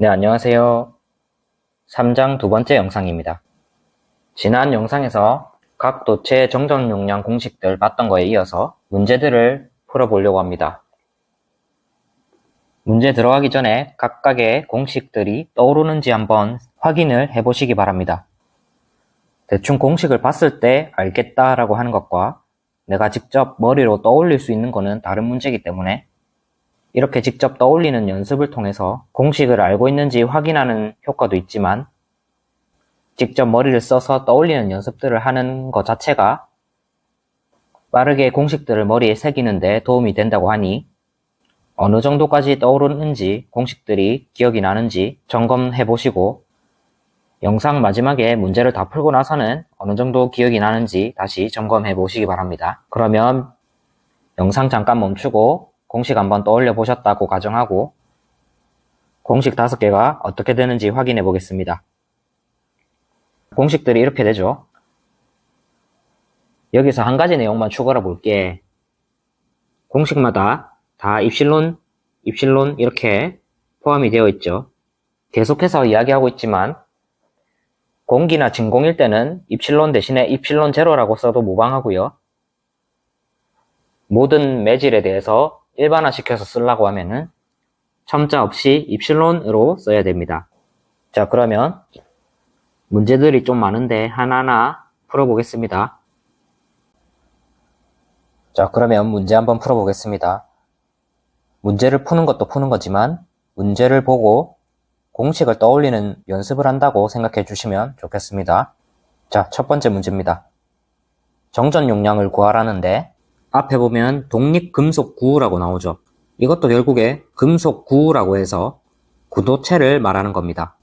네, 안녕하세요. 3장 두 번째 영상입니다. 지난 영상에서 각 도체의 정전 용량 공식들 봤던 거에 이어서 문제들을 풀어보려고 합니다. 문제 들어가기 전에 각각의 공식들이 떠오르는지 한번 확인을 해보시기 바랍니다. 대충 공식을 봤을 때 알겠다라고 하는 것과 내가 직접 머리로 떠올릴 수 있는 것은 다른 문제이기 때문에 이렇게 직접 떠올리는 연습을 통해서 공식을 알고 있는지 확인하는 효과도 있지만 직접 머리를 써서 떠올리는 연습들을 하는 것 자체가 빠르게 공식들을 머리에 새기는 데 도움이 된다고 하니 어느 정도까지 떠오르는지 공식들이 기억이 나는지 점검해 보시고 영상 마지막에 문제를 다 풀고 나서는 어느 정도 기억이 나는지 다시 점검해 보시기 바랍니다. 그러면 영상 잠깐 멈추고 공식 한번 떠올려 보셨다고 가정하고 공식 5개가 어떻게 되는지 확인해 보겠습니다. 공식들이 이렇게 되죠. 여기서 한 가지 내용만 추가로 볼게. 공식마다 다 입실론 이렇게 포함이 되어 있죠. 계속해서 이야기하고 있지만 공기나 진공일 때는 입실론 대신에 입실론 제로라고 써도 무방하고요. 모든 매질에 대해서 일반화시켜서 쓰려고 하면은 첨자 없이 입실론으로 써야 됩니다. 자, 그러면 문제들이 좀 많은데 하나하나 풀어보겠습니다. 자, 그러면 문제 한번 풀어보겠습니다. 문제를 푸는 것도 푸는 거지만 문제를 보고 공식을 떠올리는 연습을 한다고 생각해 주시면 좋겠습니다. 자, 첫 번째 문제입니다. 정전 용량을 구하라는데 앞에 보면 독립금속구라고 나오죠. 이것도 결국에 금속구라고 해서 구도체를 말하는 겁니다.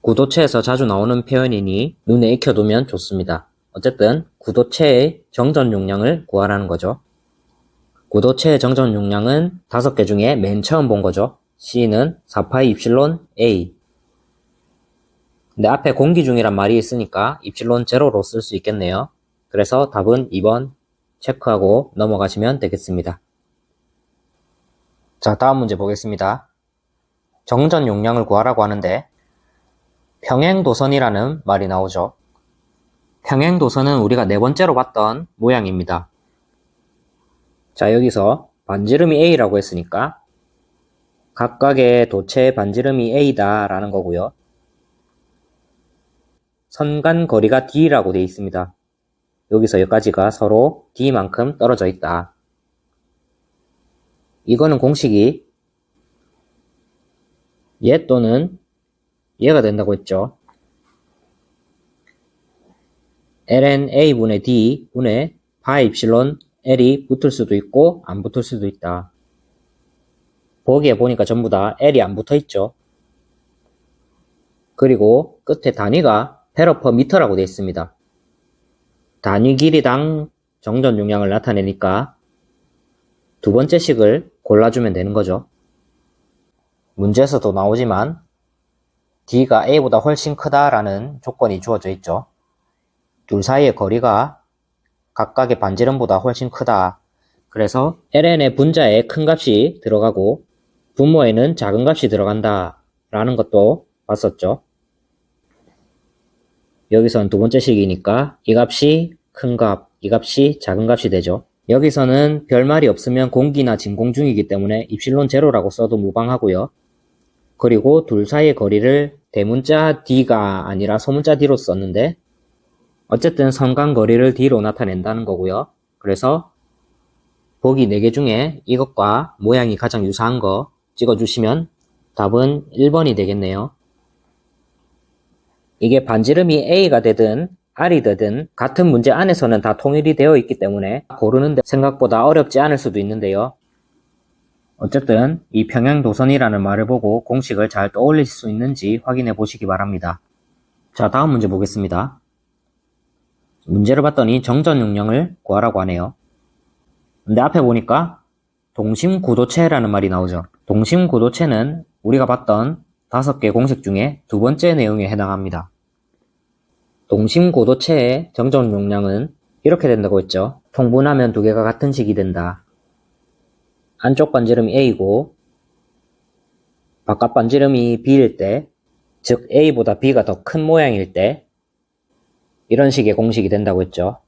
구도체에서 자주 나오는 표현이니 눈에 익혀두면 좋습니다. 어쨌든 구도체의 정전 용량을 구하라는 거죠. 구도체의 정전 용량은 5개 중에 맨 처음 본 거죠. C는 4파이 입실론 A. 근데 앞에 공기 중이란 말이 있으니까 입실론 제로로 쓸 수 있겠네요. 그래서 답은 2번 체크하고 넘어가시면 되겠습니다. 자, 다음 문제 보겠습니다. 정전 용량을 구하라고 하는데 평행도선이라는 말이 나오죠. 평행도선은 우리가 네 번째로 봤던 모양입니다. 자, 여기서 반지름이 A라고 했으니까 각각의 도체의 반지름이 A다 라는 거고요. 선 간 거리가 D라고 되어 있습니다. 여기서 여기까지가 서로 D만큼 떨어져 있다. 이거는 공식이 얘 또는 얘가 된다고 했죠. ln A분의 D분의 파이 입실론 L이 붙을 수도 있고 안 붙을 수도 있다. 보기에 보니까 전부 다 L이 안 붙어 있죠. 그리고 끝에 단위가 페러 미터라고 되어 있습니다. 단위 길이당 정전 용량을 나타내니까 두 번째 식을 골라주면 되는 거죠. 문제에서도 나오지만 D가 A보다 훨씬 크다라는 조건이 주어져 있죠. 둘 사이의 거리가 각각의 반지름보다 훨씬 크다. 그래서 ln의 분자에 큰 값이 들어가고 분모에는 작은 값이 들어간다 라는 것도 봤었죠. 여기서는 두 번째 식이니까 이 값이 큰 값, 이 값이 작은 값이 되죠. 여기서는 별말이 없으면 공기나 진공 중이기 때문에 입실론 제로라고 써도 무방하고요. 그리고 둘 사이의 거리를 대문자 D가 아니라 소문자 D로 썼는데 어쨌든 선간 거리를 D로 나타낸다는 거고요. 그래서 보기 4개 중에 이것과 모양이 가장 유사한 거 찍어주시면 답은 1번이 되겠네요. 이게 반지름이 A가 되든 R이 되든 같은 문제 안에서는 다 통일이 되어 있기 때문에 고르는데 생각보다 어렵지 않을 수도 있는데요. 어쨌든 이 평행도선이라는 말을 보고 공식을 잘 떠올릴 수 있는지 확인해 보시기 바랍니다. 자, 다음 문제 보겠습니다. 문제를 봤더니 정전 용량을 구하라고 하네요. 근데 앞에 보니까 동심구도체라는 말이 나오죠. 동심구도체는 우리가 봤던 5개 공식 중에 두 번째 내용에 해당합니다. 동심구도체의 정전 용량은 이렇게 된다고 했죠. 통분하면 두 개가 같은 식이 된다. 안쪽 반지름이 A고 바깥 반지름이 b일 때, 즉 a보다 b가 더 큰 모양일 때 이런 식의 공식이 된다고 했죠.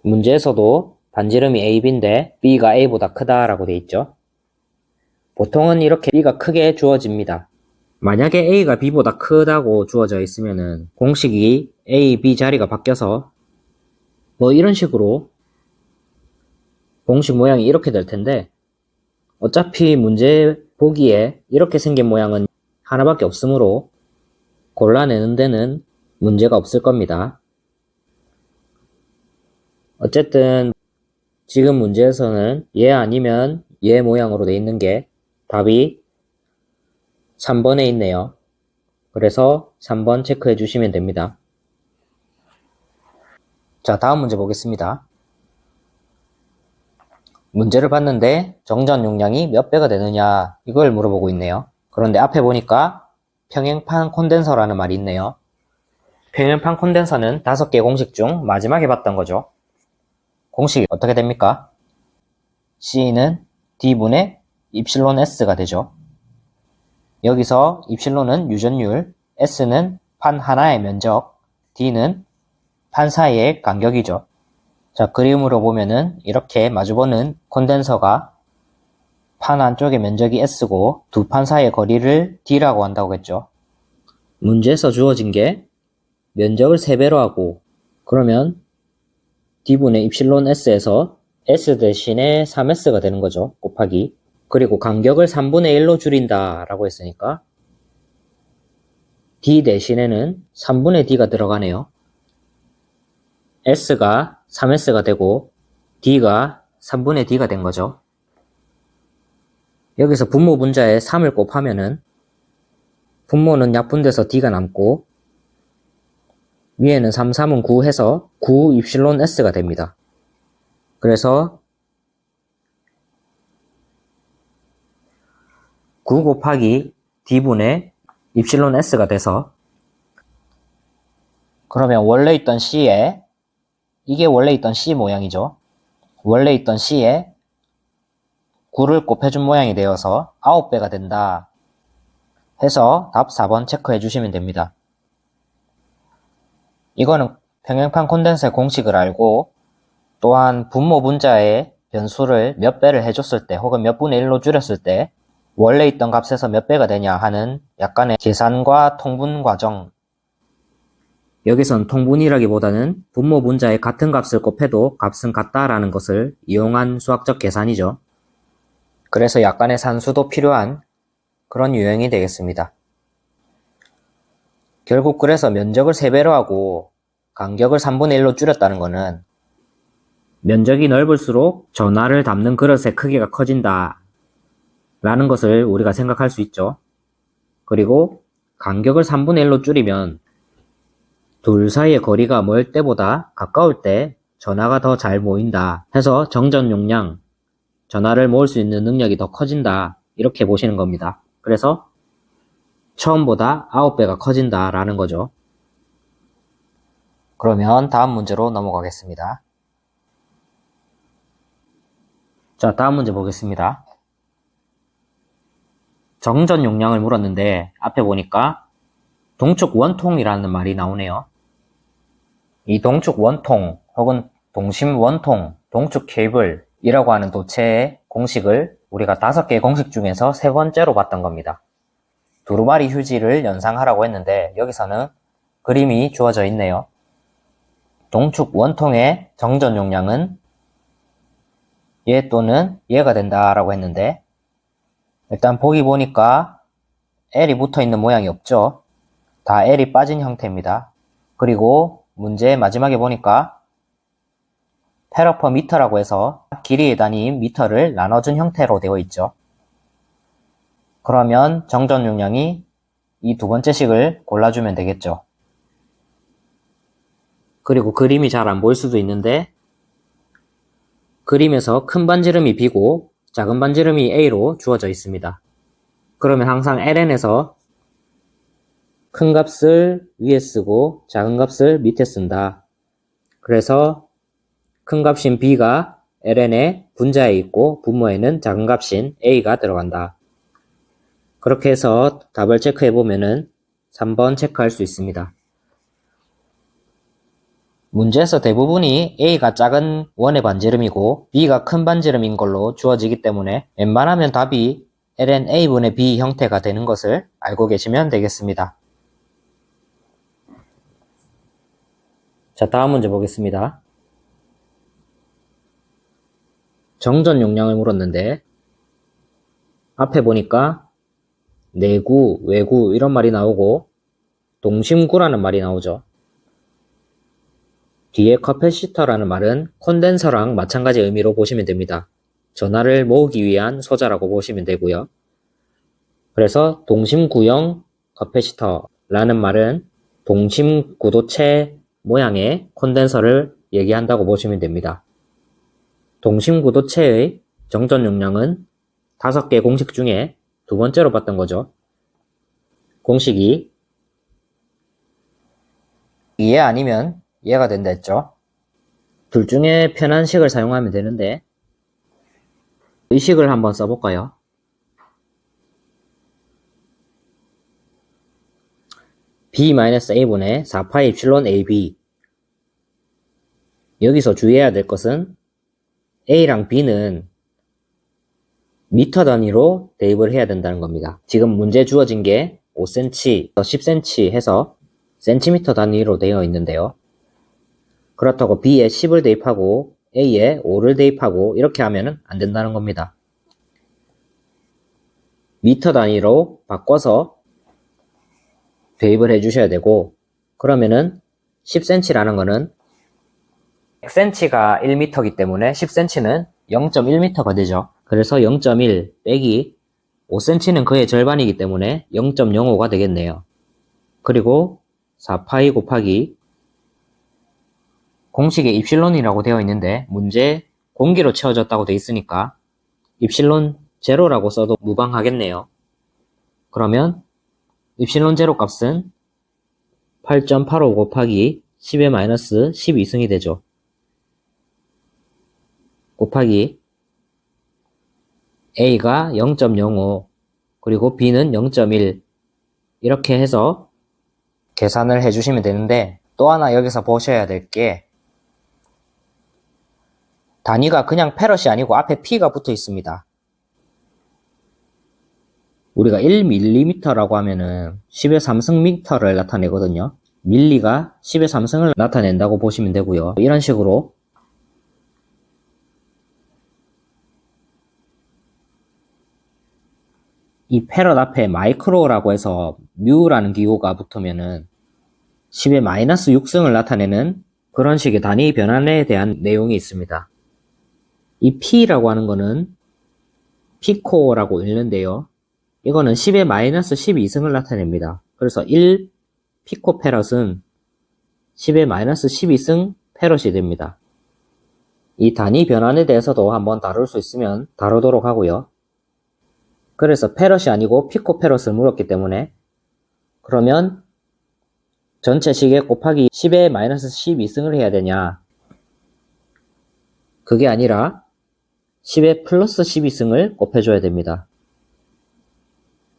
문제에서도 반지름이 ab인데 b가 a보다 크다라고 돼 있죠. 보통은 이렇게 b가 크게 주어집니다. 만약에 a가 b보다 크다고 주어져 있으면은 공식이 a, b 자리가 바뀌어서 뭐 이런 식으로 공식 모양이 이렇게 될 텐데 어차피 문제 보기에 이렇게 생긴 모양은 하나밖에 없으므로 골라내는 데는 문제가 없을 겁니다. 어쨌든 지금 문제에서는 얘 아니면 얘 모양으로 돼 있는 게 답이 3번에 있네요. 그래서 3번 체크해 주시면 됩니다. 자, 다음 문제 보겠습니다. 문제를 봤는데 정전 용량이 몇 배가 되느냐 이걸 물어보고 있네요. 그런데 앞에 보니까 평행판 콘덴서라는 말이 있네요. 평행판 콘덴서는 5개 공식 중 마지막에 봤던 거죠. 공식이 어떻게 됩니까? C는 D분의 입실론 S가 되죠. 여기서 입실론은 유전율, S는 판 하나의 면적, D는 판 사이의 간격이죠. 자, 그림으로 보면은 이렇게 마주보는 콘덴서가 판 안쪽의 면적이 S고 두 판 사이의 거리를 D라고 한다고 했죠. 문제에서 주어진 게 면적을 3배로 하고 그러면 D분의 입실론 S에서 S 대신에 3S가 되는 거죠. 곱하기. 그리고 간격을 3분의 1로 줄인다 라고 했으니까 D 대신에는 3분의 D가 들어가네요. S가 3S가 되고 D가 3분의 D가 된 거죠. 여기서 분모 분자에 3을 곱하면은 분모는 약분돼서 D가 남고 위에는 3, 3은 9 해서 9 입실론 S가 됩니다. 그래서 9 곱하기 D분의 입실론 S가 돼서 그러면 원래 있던 C에 이게 원래 있던 C 모양이죠. 원래 있던 C에 9를 곱해준 모양이 되어서 9배가 된다 해서 답 4번 체크해 주시면 됩니다. 이거는 평행판 콘덴서의 공식을 알고 또한 분모 분자의 변수를 몇 배를 해줬을 때 혹은 몇 분의 1로 줄였을 때 원래 있던 값에서 몇 배가 되냐 하는 약간의 계산과 통분 과정. 여기선 통분이라기보다는 분모 분자의 같은 값을 곱해도 값은 같다라는 것을 이용한 수학적 계산이죠. 그래서 약간의 산수도 필요한 그런 유형이 되겠습니다. 결국 그래서 면적을 3배로 하고 간격을 3분의 1로 줄였다는 것은 면적이 넓을수록 전화를 담는 그릇의 크기가 커진다 라는 것을 우리가 생각할 수 있죠. 그리고 간격을 3분의 1로 줄이면 둘 사이의 거리가 멀 때보다 가까울 때 전화가 더 잘 모인다 해서 정전 용량, 전화를 모을 수 있는 능력이 더 커진다 이렇게 보시는 겁니다. 그래서 처음보다 9배가 커진다 라는 거죠. 그러면 다음 문제로 넘어가겠습니다. 자, 다음 문제 보겠습니다. 정전 용량을 물었는데 앞에 보니까 동축 원통이라는 말이 나오네요. 이 동축 원통 혹은 동심 원통, 동축 케이블이라고 하는 도체의 공식을 우리가 5개의 공식 중에서 3번째로 봤던 겁니다. 두루마리 휴지를 연상하라고 했는데 여기서는 그림이 주어져 있네요. 동축 원통의 정전 용량은 얘 또는 얘가 된다라고 했는데 일단 보기 보니까 L이 붙어있는 모양이 없죠. 다 L이 빠진 형태입니다. 그리고 문제 마지막에 보니까 페러퍼 미터라고 해서 길이의 단위인 미터를 나눠준 형태로 되어 있죠. 그러면 정전 용량이 이 두 번째 식을 골라주면 되겠죠. 그리고 그림이 잘 안 보일 수도 있는데 그림에서 큰 반지름이 B고 작은 반지름이 A로 주어져 있습니다. 그러면 항상 ln에서 큰 값을 위에 쓰고 작은 값을 밑에 쓴다. 그래서 큰 값인 B가 ln의 분자에 있고 분모에는 작은 값인 A가 들어간다. 그렇게 해서 답을 체크해 보면은 3번 체크할 수 있습니다. 문제에서 대부분이 A가 작은 원의 반지름이고 B가 큰 반지름인 걸로 주어지기 때문에 웬만하면 답이 ln A분의 B 형태가 되는 것을 알고 계시면 되겠습니다. 자, 다음 문제 보겠습니다. 정전 용량을 물었는데 앞에 보니까 내구, 외구 이런 말이 나오고 동심구라는 말이 나오죠. 뒤에 커패시터라는 말은 콘덴서랑 마찬가지 의미로 보시면 됩니다. 전하를 모으기 위한 소자라고 보시면 되고요. 그래서 동심구형 커패시터라는 말은 동심구도체 모양의 콘덴서를 얘기한다고 보시면 됩니다. 동심구도체의 정전 용량은 5개 공식 중에 두 번째로 봤던 거죠. 공식이 이해 아니면 이해가 된다 했죠. 둘 중에 편한 식을 사용하면 되는데 이 식을 한번 써볼까요? B-A분의 4파이 입실론 AB. 여기서 주의해야 될 것은 A랑 B는 미터 단위로 대입을 해야 된다는 겁니다. 지금 문제 주어진 게 5cm, 10cm 해서 센티미터 단위로 되어 있는데요. 그렇다고 B에 10을 대입하고 A에 5를 대입하고 이렇게 하면 안 된다는 겁니다. 미터 단위로 바꿔서 대입을 해주셔야 되고, 그러면은 10cm라는 거는 100cm가 1m이기 때문에 10cm는 0.1m가 되죠. 그래서 0.1 빼기 5cm는 그의 절반이기 때문에 0.05가 되겠네요. 그리고 4파이 곱하기 공식에 입실론이라고 되어 있는데 문제 공기로 채워졌다고 되어 있으니까 입실론 제로라고 써도 무방하겠네요. 그러면 입실론 제로 값은 8.85 곱하기 10의 마이너스 12승이 되죠. 곱하기 A가 0.05 그리고 B는 0.1 이렇게 해서 계산을 해주시면 되는데 또 하나 여기서 보셔야 될 게 단위가 그냥 페럿이 아니고 앞에 P가 붙어 있습니다. 우리가 1mm라고 하면은 10의 3승 미터를 나타내거든요. 밀리가 10의 3승을 나타낸다고 보시면 되고요. 이런 식으로 이 페럿 앞에 마이크로라고 해서 뮤라는 기호가 붙으면은 10의 마이너스 6승을 나타내는 그런 식의 단위 변환에 대한 내용이 있습니다. 이 P라고 하는 거는 피코라고 읽는데요. 이거는 10의 마이너스 12승을 나타냅니다. 그래서 1 피코 페럿은 10의 마이너스 12승 페럿이 됩니다. 이 단위 변환에 대해서도 한번 다룰 수 있으면 다루도록 하고요. 그래서 페럿이 아니고 피코 페럿을 물었기 때문에 그러면 전체 시계 곱하기 10의 마이너스 12승을 해야 되냐? 그게 아니라 10의 플러스 12승을 곱해줘야 됩니다.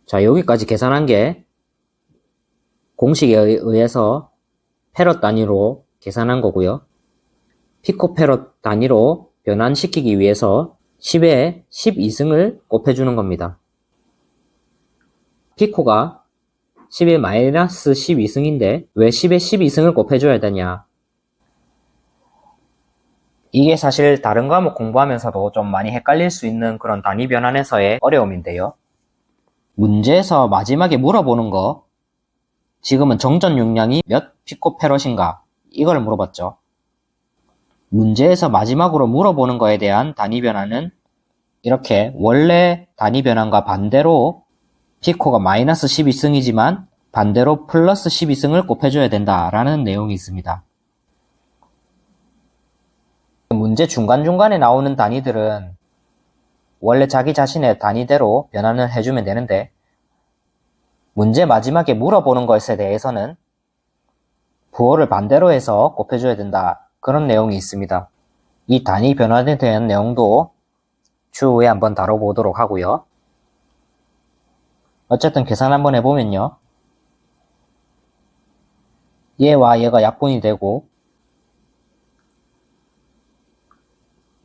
자, 여기까지 계산한 게 공식에 의해서 페럿 단위로 계산한 거고요. 피코 페럿 단위로 변환시키기 위해서 10의 12승을 곱해주는 겁니다. 피코가 10의 마이너스 12승인데 왜 10의 12승을 곱해줘야 되냐? 이게 사실 다른 과목 공부하면서도 좀 많이 헷갈릴 수 있는 그런 단위 변환에서의 어려움인데요. 문제에서 마지막에 물어보는 거 지금은 정전 용량이 몇 피코페럿인가 이걸 물어봤죠. 문제에서 마지막으로 물어보는 거에 대한 단위 변환은 이렇게 원래 단위 변환과 반대로 피코가 마이너스 12승이지만 반대로 플러스 12승을 곱해줘야 된다라는 내용이 있습니다. 문제 중간중간에 나오는 단위들은 원래 자기 자신의 단위대로 변환을 해주면 되는데 문제 마지막에 물어보는 것에 대해서는 부호를 반대로 해서 곱해줘야 된다. 그런 내용이 있습니다. 이 단위 변환에 대한 내용도 추후에 한번 다뤄보도록 하고요. 어쨌든 계산 한번 해보면요. 얘와 얘가 약분이 되고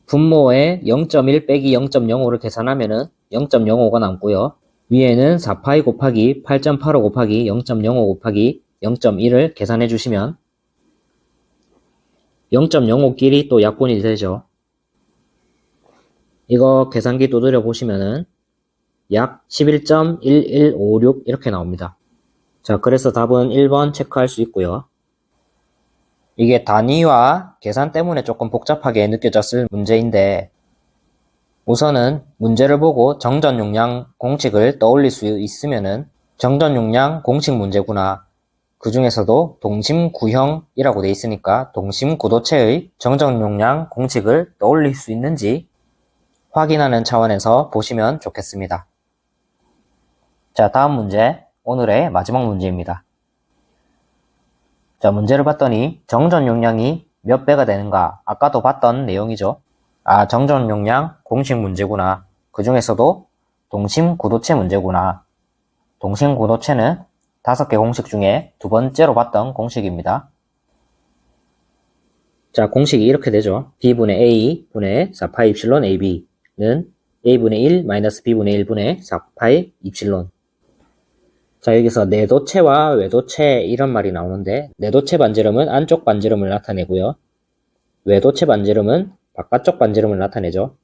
분모에 0.1 빼기 0.05를 계산하면은 0.05가 남고요. 위에는 4파이 곱하기 8.85 곱하기 0.05 곱하기 0.1을 계산해 주시면 0.05끼리 또 약분이 되죠. 이거 계산기 두드려 보시면은 약 11.1156 이렇게 나옵니다. 자, 그래서 답은 1번 체크할 수 있고요. 이게 단위와 계산 때문에 조금 복잡하게 느껴졌을 문제인데 우선은 문제를 보고 정전용량 공식을 떠올릴 수 있으면은 정전용량 공식 문제구나. 그 중에서도 동심구형이라고 돼 있으니까 동심구도체의 정전용량 공식을 떠올릴 수 있는지 확인하는 차원에서 보시면 좋겠습니다. 자, 다음 문제, 오늘의 마지막 문제입니다. 자, 문제를 봤더니 정전용량이 몇 배가 되는가? 아까도 봤던 내용이죠. 아, 정전용량 공식 문제구나. 그 중에서도 동심구도체 문제구나. 동심구도체는 5개 공식 중에 두 번째로 봤던 공식입니다. 자, 공식이 이렇게 되죠. B분의 A 분의 4파이 입실론 AB는 A분의 1 마이너스 B분의 1분의 4파이 입실론. 자, 여기서 내도체와 외도체 이런 말이 나오는데 내도체 반지름은 안쪽 반지름을 나타내고요. 외도체 반지름은 바깥쪽 반지름을 나타내죠.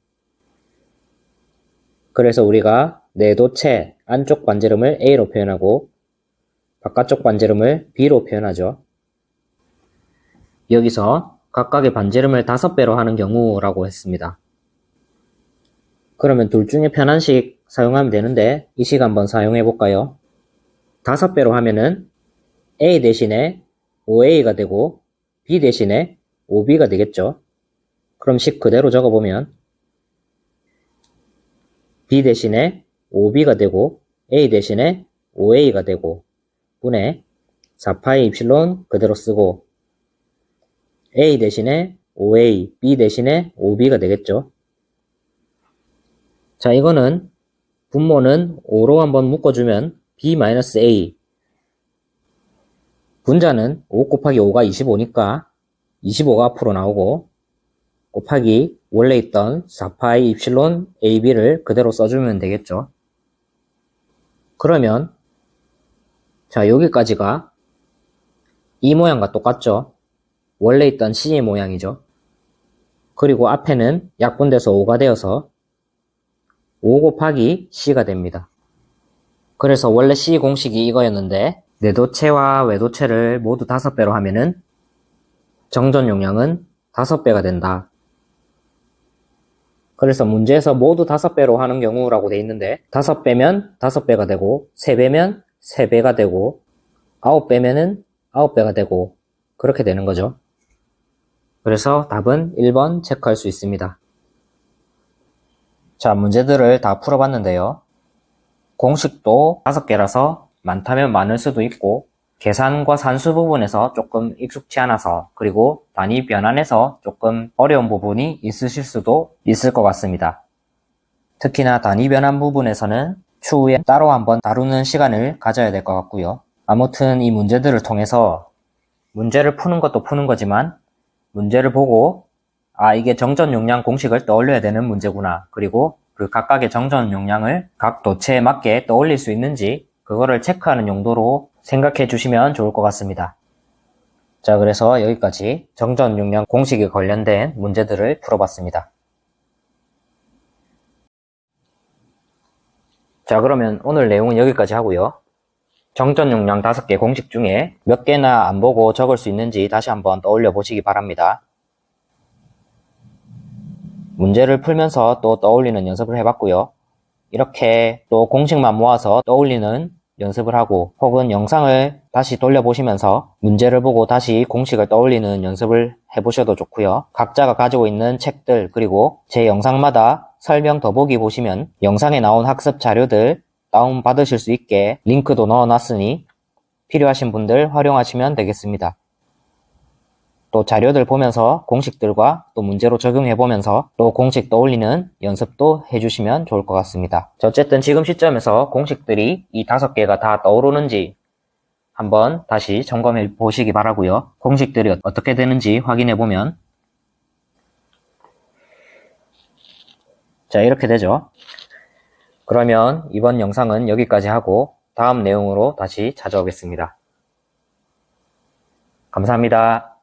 그래서 우리가 내도체 안쪽 반지름을 A로 표현하고 바깥쪽 반지름을 B로 표현하죠. 여기서 각각의 반지름을 5배로 하는 경우라고 했습니다. 그러면 둘 중에 편한 식 사용하면 되는데 이 식 한번 사용해 볼까요? 5배로 하면은 A 대신에 5A가 되고 B 대신에 5B가 되겠죠. 그럼 식 그대로 적어보면 B 대신에 5B가 되고 A 대신에 5A가 되고 분의 4파이 입실론 그대로 쓰고 A 대신에 5A, B 대신에 5B가 되겠죠. 자, 이거는 분모는 5로 한번 묶어주면 B-A 분자는 5 곱하기 5가 25니까 25가 앞으로 나오고 곱하기 원래 있던 4파이 입실론 AB를 그대로 써주면 되겠죠. 그러면 자, 여기까지가 이 모양과 똑같죠. 원래 있던 C의 모양이죠. 그리고 앞에는 약분돼서 5가 되어서 5 곱하기 C가 됩니다. 그래서 원래 C 공식이 이거였는데 내도체와 외도체를 모두 5배로 하면은 정전용량은 5배가 된다. 그래서 문제에서 모두 5배로 하는 경우라고 돼 있는데 5배면 5배가 되고 3배면 3배가 되고 9배면은 9배가 되고 그렇게 되는 거죠. 그래서 답은 1번 체크할 수 있습니다. 자, 문제들을 다 풀어봤는데요. 공식도 5개라서 많다면 많을 수도 있고 계산과 산수 부분에서 조금 익숙치 않아서 그리고 단위 변환에서 조금 어려운 부분이 있으실 수도 있을 것 같습니다. 특히나 단위 변환 부분에서는 추후에 따로 한번 다루는 시간을 가져야 될 것 같고요. 아무튼 이 문제들을 통해서 문제를 푸는 것도 푸는 거지만 문제를 보고 아, 이게 정전용량 공식을 떠올려야 되는 문제구나. 그리고 그 각각의 정전용량을 각 도체에 맞게 떠올릴 수 있는지 그거를 체크하는 용도로 생각해 주시면 좋을 것 같습니다. 자, 그래서 여기까지 정전용량 공식에 관련된 문제들을 풀어봤습니다. 자, 그러면 오늘 내용은 여기까지 하고요. 정전용량 5개 공식 중에 몇 개나 안 보고 적을 수 있는지 다시 한번 떠올려 보시기 바랍니다. 문제를 풀면서 또 떠올리는 연습을 해봤고요. 이렇게 또 공식만 모아서 떠올리는 연습을 하고 혹은 영상을 다시 돌려보시면서 문제를 보고 다시 공식을 떠올리는 연습을 해보셔도 좋고요. 각자가 가지고 있는 책들 그리고 제 영상마다 설명 더보기 보시면 영상에 나온 학습 자료들 다운받으실 수 있게 링크도 넣어놨으니 필요하신 분들 활용하시면 되겠습니다. 또 자료들 보면서 공식들과 또 문제로 적용해 보면서 또 공식 떠올리는 연습도 해주시면 좋을 것 같습니다. 어쨌든 지금 시점에서 공식들이 이 5개가 다 떠오르는지 한번 다시 점검해 보시기 바라고요. 공식들이 어떻게 되는지 확인해 보면 자, 이렇게 되죠. 그러면 이번 영상은 여기까지 하고 다음 내용으로 다시 찾아오겠습니다. 감사합니다.